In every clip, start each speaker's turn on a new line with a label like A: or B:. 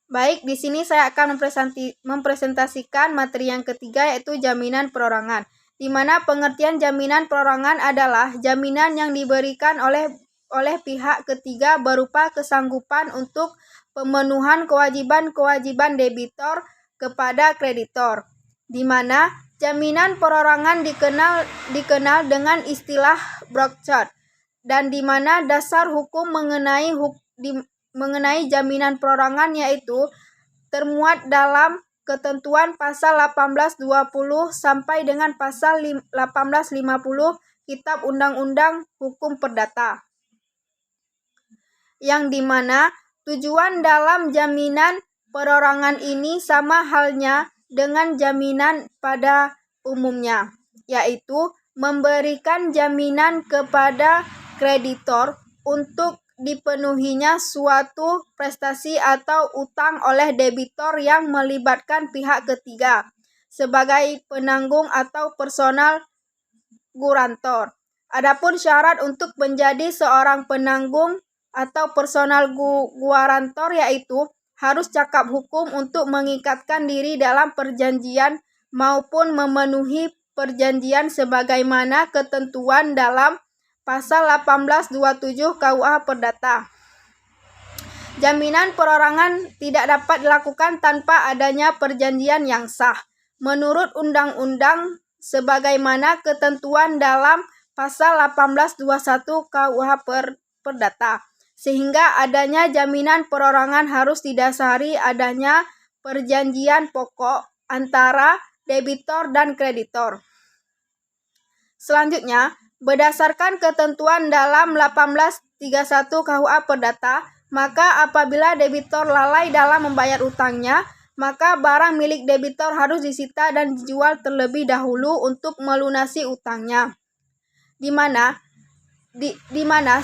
A: Baik, di sini saya akan mempresentasikan materi yang ketiga, yaitu jaminan perorangan. Di mana pengertian jaminan perorangan adalah jaminan yang diberikan oleh pihak ketiga berupa kesanggupan untuk pemenuhan kewajiban-kewajiban debitor kepada kreditor. Di mana jaminan perorangan dikenal dengan istilah Brockchat, dan di mana dasar hukum mengenai jaminan perorangan yaitu termuat dalam ketentuan pasal 1820 sampai dengan pasal 1850 Kitab Undang-Undang Hukum Perdata, yang dimana tujuan dalam jaminan perorangan ini sama halnya dengan jaminan pada umumnya, yaitu memberikan jaminan kepada kreditor untuk dipenuhinya suatu prestasi atau utang oleh debitor yang melibatkan pihak ketiga sebagai penanggung atau personal guarantor. Adapun syarat untuk menjadi seorang penanggung atau personal guarantor yaitu harus cakap hukum untuk mengikatkan diri dalam perjanjian maupun memenuhi perjanjian sebagaimana ketentuan dalam pasal 1827 KUH Perdata. Jaminan perorangan tidak dapat dilakukan tanpa adanya perjanjian yang sah menurut undang-undang sebagaimana ketentuan dalam pasal 1821 KUH Perdata, sehingga adanya jaminan perorangan harus didasari adanya perjanjian pokok antara debitor dan kreditor. Selanjutnya, berdasarkan ketentuan dalam 1831 KUH Perdata, maka apabila debitor lalai dalam membayar utangnya, maka barang milik debitor harus disita dan dijual terlebih dahulu untuk melunasi utangnya. Di mana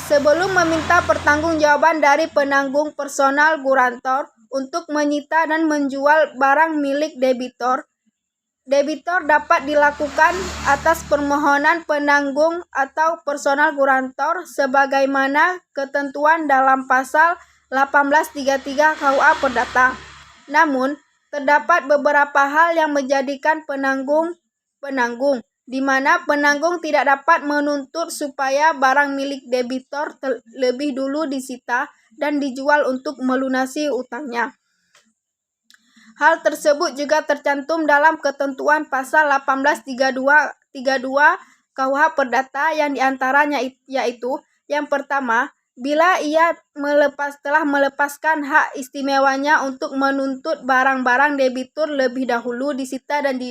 A: sebelum meminta pertanggungjawaban dari penanggung personal guarantor untuk menyita dan menjual barang milik debitor dapat dilakukan atas permohonan penanggung atau personal guarantor sebagaimana ketentuan dalam pasal 1833 KUH Perdata. Namun, terdapat beberapa hal yang menjadikan penanggung, di mana penanggung tidak dapat menuntut supaya barang milik debitor lebih dulu disita dan dijual untuk melunasi utangnya. Hal tersebut juga tercantum dalam ketentuan pasal 1832 KUH Perdata yang diantaranya yaitu yang pertama, bila ia telah melepaskan hak istimewanya untuk menuntut barang-barang debitur lebih dahulu disita dan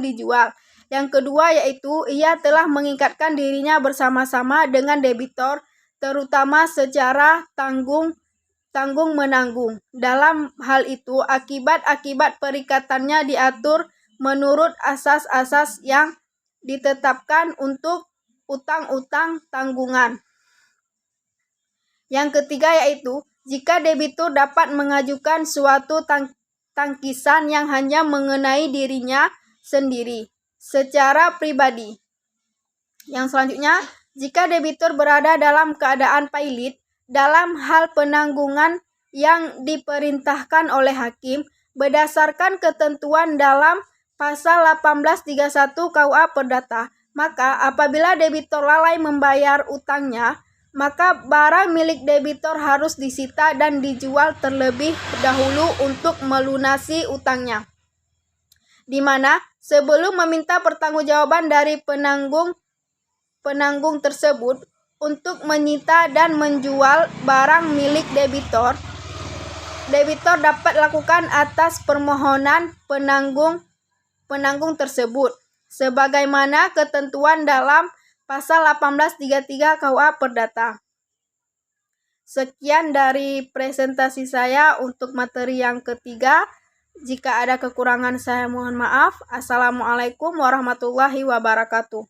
A: dijual. Yang kedua yaitu ia telah mengikatkan dirinya bersama-sama dengan debitor terutama secara tanggung-menanggung. Dalam hal itu, akibat-akibat perikatannya diatur menurut asas-asas yang ditetapkan untuk utang-utang tanggungan. Yang ketiga yaitu, jika debitur dapat mengajukan suatu tangkisan yang hanya mengenai dirinya sendiri secara pribadi. Yang selanjutnya, jika debitur berada dalam keadaan pailit, dalam hal penanggungan yang diperintahkan oleh hakim berdasarkan ketentuan dalam pasal 1831 KUH Perdata, maka apabila debitur lalai membayar utangnya, maka barang milik debitor harus disita dan dijual terlebih dahulu untuk melunasi utangnya. Di mana sebelum meminta pertanggungjawaban dari penanggung tersebut untuk menyita dan menjual barang milik debitor dapat lakukan atas permohonan penanggung tersebut sebagaimana ketentuan dalam pasal 1833 KUH Perdata. Sekian dari presentasi saya untuk materi yang ketiga. Jika ada kekurangan saya mohon maaf. Assalamualaikum warahmatullahi wabarakatuh.